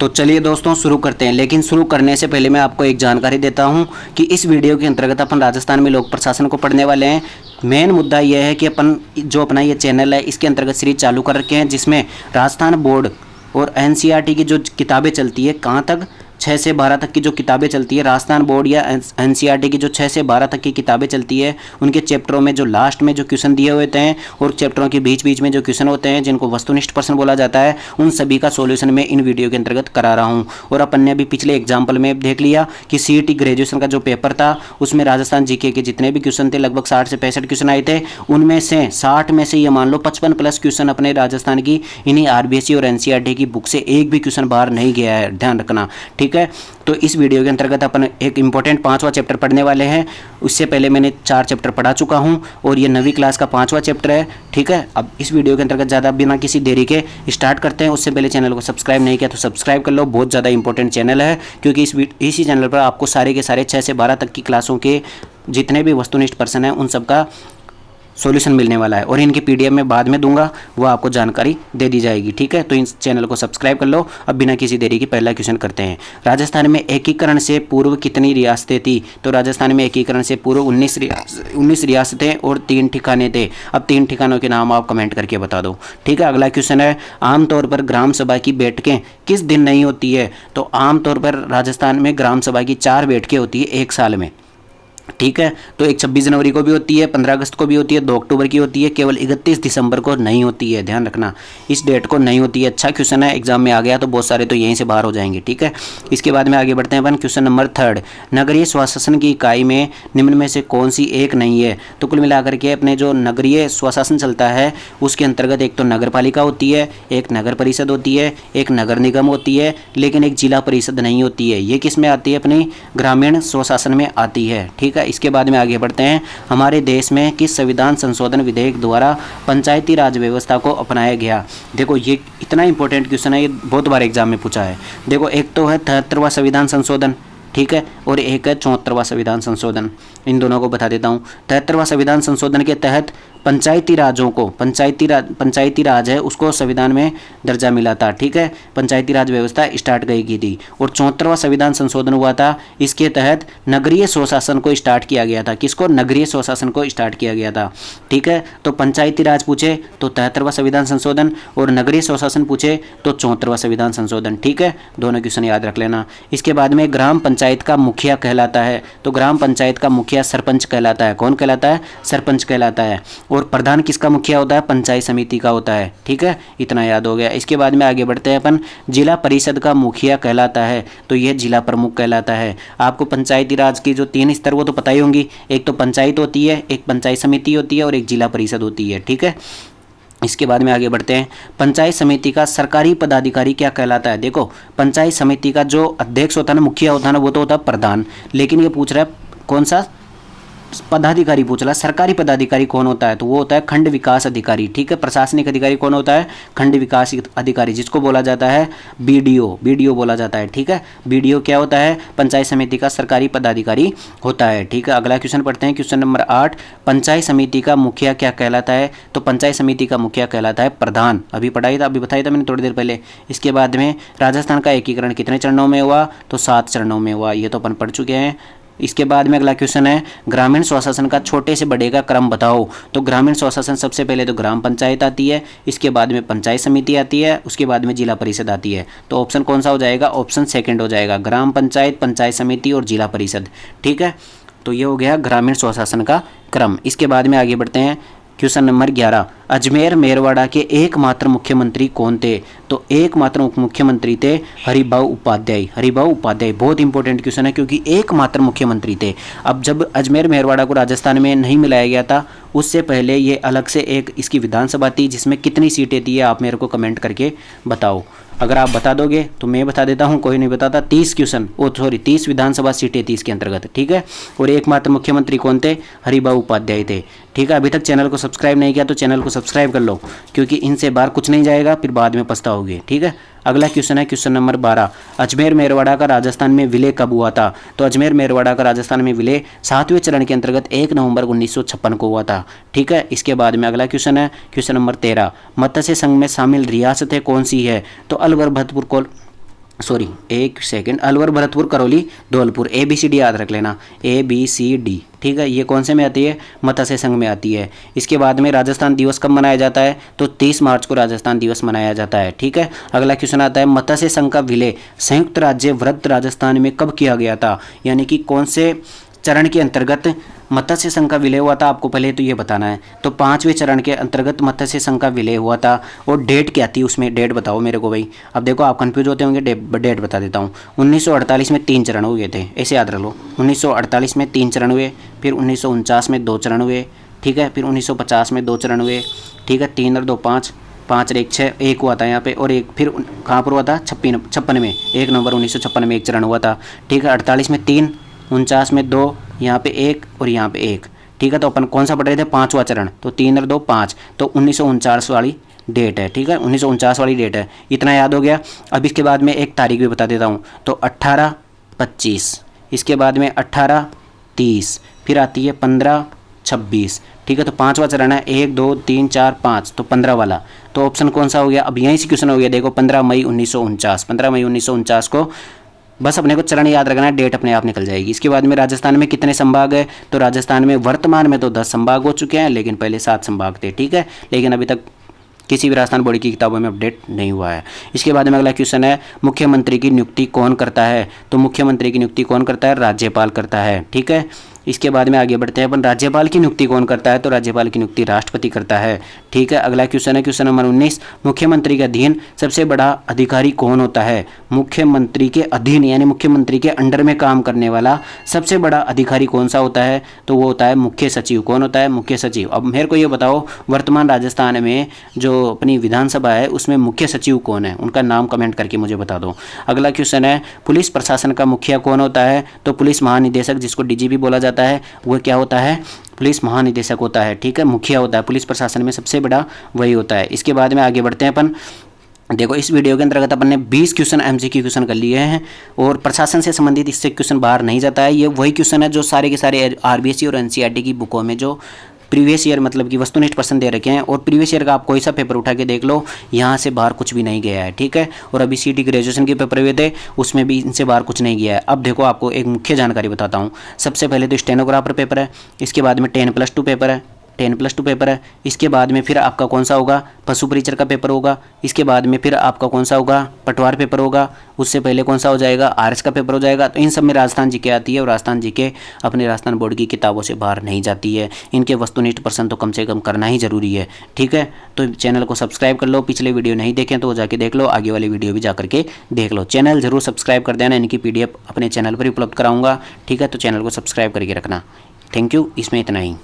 तो चलिए दोस्तों शुरू करते हैं। लेकिन शुरू करने से पहले मैं आपको एक जानकारी देता हूं कि इस वीडियो के अंतर्गत अपन राजस्थान में लोक प्रशासन को पढ़ने वाले हैं। मेन मुद्दा यह है कि अपन जो अपना ये चैनल है इसके अंतर्गत सीरीज चालू कर रखे हैं, जिसमें राजस्थान बोर्ड और एनसीईआरटी की जो किताबें चलती है, कहाँ तक 6 से 12 तक की जो किताबें चलती है, राजस्थान बोर्ड या एनसीईआरटी की जो 6 से 12 तक की किताबें चलती है, उनके चैप्टरों में जो लास्ट में जो क्वेश्चन दिए होते हैं और चैप्टरों के बीच बीच में जो क्वेश्चन होते हैं जिनको वस्तुनिष्ठ प्रश्न बोला जाता है, उन सभी का सॉल्यूशन मैं इन वीडियो के अंतर्गत करा रहा हूं। और अपन ने अभी पिछले एग्जाम्पल में देख लिया कि सीईटी ग्रेजुएशन का जो पेपर था उसमें राजस्थान जीके के जितने भी क्वेश्चन थे, लगभग 60 से 65 क्वेश्चन आए थे। उनमें से 60 में से ये मान लो 55 प्लस क्वेश्चन अपने राजस्थान की इन्हीं आरबीएसई और एनसीईआरटी की बुक से एक भी क्वेश्चन बाहर नहीं गया है, ध्यान रखना, ठीक है। तो इस वीडियो के अंतर्गत अपन एक इंपॉर्टेंट 5वां चैप्टर पढ़ने वाले हैं। उससे पहले मैंने 4 चैप्टर पढ़ा चुका हूं और ये 9वीं क्लास का 5वां चैप्टर है, ठीक है। अब इस वीडियो के अंतर्गत ज़्यादा बिना किसी देरी के स्टार्ट करते हैं। उससे पहले चैनल को सब्सक्राइब नहीं किया तो सब्सक्राइब कर लो, बहुत ज़्यादा इंपॉर्टेंट चैनल है, क्योंकि इसी चैनल पर आपको सारे के सारे 6 से 12 तक की क्लासों के जितने भी वस्तुनिष्ठ प्रश्न हैं उन सबका सॉल्यूशन मिलने वाला है। और इनकी पीडीएफ में बाद में दूंगा, वो आपको जानकारी दे दी जाएगी, ठीक है। तो इस चैनल को सब्सक्राइब कर लो। अब बिना किसी देरी के पहला क्वेश्चन करते हैं। राजस्थान में एकीकरण से पूर्व कितनी रियासतें थी? तो राजस्थान में एकीकरण से पूर्व 19 रियासतें और 3 ठिकाने थे। अब 3 ठिकानों के नाम आप कमेंट करके बता दो, ठीक है। अगला क्वेश्चन है, आमतौर पर ग्राम सभा की बैठकें किस दिन नहीं होती है? तो आमतौर पर राजस्थान में ग्राम सभा की 4 बैठकें होती है एक साल में, ठीक है। तो एक 26 जनवरी को भी होती है, 15 अगस्त को भी होती है, 2 अक्टूबर की होती है, केवल 31 दिसंबर को नहीं होती है, ध्यान रखना, इस डेट को नहीं होती है। अच्छा क्वेश्चन है, एग्जाम में आ गया तो बहुत सारे तो यहीं से बाहर हो जाएंगे, ठीक है। इसके बाद में आगे बढ़ते हैं अपन क्वेश्चन नंबर 3। नगरीय स्वशासन की इकाई में निम्न में से कौन सी एक नहीं है? तो कुल मिलाकर के अपने जो नगरीय स्वशासन चलता है उसके अंतर्गत एक तो नगर पालिका होती है, एक नगर परिषद होती है, एक नगर निगम होती है, लेकिन एक जिला परिषद नहीं होती है। ये किस में आती है? अपनी ग्रामीण स्वशासन में आती है, ठीक है। इसके बाद में आगे बढ़ते हैं, हमारे देश में किस संविधान संशोधन विधेयक द्वारा पंचायती राज व्यवस्था को अपनाया गया? देखो ये इतना इंपॉर्टेंट क्वेश्चन है, ये बहुत बार एग्जाम में पूछा है। देखो एक तो है 73वां संविधान संशोधन, ठीक है, और एक है 74वां संविधान संशोधन। इन दोनों को बता देता हूँ। 73वां संविधान संशोधन के तहत पंचायती राजों को पंचायती राज है उसको संविधान में दर्जा मिला था, ठीक है, पंचायती राज व्यवस्था स्टार्ट की थी। और 74वां संविधान संशोधन हुआ था, इसके तहत नगरीय स्वशासन को स्टार्ट किया गया था। किसको? नगरीय स्वशासन को स्टार्ट किया गया था, ठीक है। तो पंचायती राज पूछे तो 73वां संविधान संशोधन, और नगरीय स्वशासन पूछे तो 74वां संविधान संशोधन, ठीक है। दोनों क्वेश्चन याद रख लेना। इसके बाद में ग्राम पंचायत का मुखिया कहलाता है, तो ग्राम पंचायत का मुखिया सरपंच कहलाता है। कौन कहलाता है? सरपंच कहलाता है। और प्रधान किसका मुखिया होता है? पंचायत समिति का होता है, ठीक है, इतना याद हो गया। इसके बाद में आगे बढ़ते हैं अपन, जिला परिषद का मुखिया कहलाता है, तो यह जिला प्रमुख कहलाता है। आपको पंचायती राज की जो 3 स्तर वो तो पता ही होंगी, एक तो पंचायत होती है, एक पंचायत समिति होती है और एक जिला परिषद होती है, ठीक है। इसके बाद में आगे बढ़ते हैं, पंचायत समिति का सरकारी पदाधिकारी क्या कहलाता है? देखो पंचायत समिति का जो अध्यक्ष होता है ना, मुखिया होता है ना, वो तो होता है प्रधान, लेकिन ये पूछ रहा है कौन सा पदाधिकारी पूछ रहा है। सरकारी पदाधिकारी कौन होता है? तो वो होता है खंड विकास अधिकारी, ठीक है। प्रशासनिक अधिकारी कौन होता है? खंड विकास अधिकारी, जिसको बोला जाता है बीडीओ बोला जाता है, ठीक है। बीडीओ क्या होता है? पंचायत समिति का सरकारी पदाधिकारी होता है, ठीक है। अगला क्वेश्चन पढ़ते हैं, क्वेश्चन नंबर 8। पंचायत समिति का मुखिया क्या कहलाता है? तो पंचायत समिति का मुखिया कहलाता है प्रधान। अभी बताया था मैंने थोड़ी देर पहले। इसके बाद में राजस्थान का एकीकरण कितने चरणों में हुआ? तो 7 चरणों में हुआ, ये तो अपन पढ़ चुके हैं। इसके बाद में अगला क्वेश्चन है, ग्रामीण स्वशासन का छोटे से बड़े का क्रम बताओ। तो ग्रामीण स्वशासन सबसे पहले तो ग्राम पंचायत आती है, इसके बाद में पंचायत समिति आती है, उसके बाद में जिला परिषद आती है। तो ऑप्शन कौन सा हो जाएगा? ऑप्शन सेकंड हो जाएगा, ग्राम पंचायत, पंचायत समिति और जिला परिषद, ठीक है। तो ये हो गया ग्रामीण स्वशासन का क्रम। इसके बाद में आगे बढ़ते हैं, क्वेश्चन नंबर 11। अजमेर मेरवाड़ा के एकमात्र मुख्यमंत्री कौन थे? तो एकमात्र मुख्यमंत्री थे हरिभाऊ उपाध्याय। बहुत इंपॉर्टेंट क्वेश्चन है, क्योंकि एकमात्र मुख्यमंत्री थे। अब जब अजमेर मेरवाड़ा को राजस्थान में नहीं मिलाया गया था, उससे पहले ये अलग से एक इसकी विधानसभा थी, जिसमें कितनी सीटें थी आप मेरे को कमेंट करके बताओ। अगर आप बता दोगे तो मैं बता देता हूँ, कोई नहीं बताता। 30 विधानसभा सीटें थी इसके अंतर्गत, ठीक है। और एकमात्र मुख्यमंत्री कौन थे? हरिभाऊ उपाध्याय थे, ठीक है। अभी तक चैनल को सब्सक्राइब नहीं किया तो चैनल को सब्सक्राइब कर लो, क्योंकि इनसे बाहर कुछ नहीं जाएगा, फिर बाद में पछताओगे, ठीक है। अगला क्वेश्चन है क्वेश्चन नंबर 12। अजमेर मेरवाड़ा का राजस्थान में विलय कब हुआ था? तो अजमेर मेरवाड़ा का राजस्थान में विलय 7वें चरण के अंतर्गत 1 नवंबर 1956 को हुआ था, ठीक है। इसके बाद में अगला क्वेश्चन है क्वेश्चन नंबर 13। मत्स्य संघ में शामिल रियासतें कौन सी है? तो अलवर भरतपुर सॉरी एक सेकंड, अलवर, भरतपुर, करौली, धौलपुर, ABCD याद रख लेना, ABCD। ठीक है, ये कौन से में आती है? मत्स्य संघ में आती है। इसके बाद में राजस्थान दिवस कब मनाया जाता है? तो 30 मार्च को राजस्थान दिवस मनाया जाता है। ठीक है, अगला क्वेश्चन आता है मत्स्य संघ का विलय संयुक्त राज्य वृत्त राजस्थान में कब किया गया था? यानी कि कौन से चरण के अंतर्गत मत्स्य संघ का विलय हुआ था, आपको पहले तो ये बताना है। तो 5वें चरण के अंतर्गत मत्स्य संघ का विलय हुआ था। और डेट क्या थी उसमें, डेट बताओ मेरे को भाई। अब देखो आप कंफ्यूज होते होंगे, डेट बता देता हूँ। 1948 में 3 चरण हुए थे, ऐसे याद रख लो। 1948 में 3 चरण हुए, फिर 1949 में 2 चरण हुए। ठीक है, फिर 1950 में 2 चरण हुए। ठीक है, 3 और 2 5, 5 और 1 6, एक हुआ था यहाँ पे, और एक फिर कहाँ पर हुआ था? 56 में, 1 नवंबर 1956 में 1 चरण हुआ था। ठीक है, 48 में 3, 49 में 2, यहाँ पे 1 और यहाँ पे 1। ठीक है, तो अपन कौन सा पढ़ रहे थे? 5वां चरण। तो 3 और 2 5, तो 1949 वाली डेट है। ठीक है, 1949 वाली डेट है, इतना याद हो गया। अब इसके बाद में एक तारीख भी बता देता हूँ। तो 18-25, इसके बाद में 18-30, फिर आती है 15-26। ठीक है, तो 5वां चरण है, 1 2 3 4 5, तो 15 वाला। तो ऑप्शन कौन सा हो गया? अब यहीं से क्वेश्चन हो गया, देखो 15 मई 1949। 15 मई 1949 को बस अपने को चरण याद रखना है, डेट अपने आप निकल जाएगी। इसके बाद में राजस्थान में कितने संभाग है? तो राजस्थान में वर्तमान में तो 10 संभाग हो चुके हैं, लेकिन पहले 7 संभाग थे। ठीक है, लेकिन अभी तक किसी भी राजस्थान बोर्ड की किताबों में अपडेट नहीं हुआ है। इसके बाद में अगला क्वेश्चन है मुख्यमंत्री की नियुक्ति कौन करता है? तो मुख्यमंत्री की नियुक्ति कौन करता है? राज्यपाल करता है। ठीक है, इसके बाद में आगे बढ़ते हैं अपन। राज्यपाल की नियुक्ति कौन करता है? तो राज्यपाल की नियुक्ति राष्ट्रपति करता है। ठीक है, अगला क्वेश्चन है क्वेश्चन नंबर 19, मुख्यमंत्री के अधीन सबसे बड़ा अधिकारी कौन होता है? मुख्यमंत्री के अधीन यानी मुख्यमंत्री के अंडर में काम करने वाला सबसे बड़ा अधिकारी कौन सा होता है? तो वो होता है मुख्य सचिव। कौन होता है? मुख्य सचिव। अब मेरे को ये बताओ, वर्तमान राजस्थान में जो अपनी विधानसभा है उसमें मुख्य सचिव कौन है? उनका नाम कमेंट करके मुझे बता दो। अगला क्वेश्चन है पुलिस प्रशासन का मुखिया कौन होता है? तो पुलिस महानिदेशक, जिसको DGP बोला जाता है, वह क्या होता है? पुलिस महानिदेशक होता है। ठीक है, मुखिया होता है, पुलिस प्रशासन में सबसे बड़ा वही होता है। इसके बाद में आगे बढ़ते हैं अपन। देखो इस वीडियो के अंतर्गत अपन ने 20 क्वेश्चन MCQ क्वेश्चन कर लिए हैं, और प्रशासन से संबंधित इससे क्वेश्चन बाहर नहीं जाता है। ये वही क्वेश्चन है जो सारे के सारे RBSE और NCERT की बुकों में जो प्रीवियस ईयर मतलब कि वस्तुनिष्ठ प्रश्न दे रखे हैं, और प्रीवियस ईयर का आप कोई सा पेपर उठा के देख लो, यहाँ से बाहर कुछ भी नहीं गया है। ठीक है, और अभी CT ग्रेजुएशन के पेपर हुए थे, उसमें भी इनसे बाहर कुछ नहीं गया है। अब देखो आपको एक मुख्य जानकारी बताता हूँ। सबसे पहले तो स्टेनोग्राफर पेपर है, इसके बाद में 10+2 पेपर है, 10+2 पेपर है। इसके बाद में फिर आपका कौन सा होगा? पशु परिचर का पेपर होगा। इसके बाद में फिर आपका कौन सा होगा? पटवार पेपर होगा। उससे पहले कौन सा हो जाएगा? RS का पेपर हो जाएगा। तो इन सब में राजस्थान GK आती है, और राजस्थान GK अपने राजस्थान बोर्ड की किताबों से बाहर नहीं जाती है। इनके वस्तुनिष्ठ प्रश्न तो कम से कम करना ही जरूरी है। ठीक है, तो चैनल को सब्सक्राइब कर लो। पिछले वीडियो नहीं देखें तो जाके देख लो, आगे वाली वीडियो भी जा करके देख लो। चैनल जरूर सब्सक्राइब कर देना, इनकी PDF अपने चैनल पर उपलब्ध कराऊंगा। ठीक है, तो चैनल को सब्सक्राइब करके रखना। थैंक यू, इसमें इतना ही।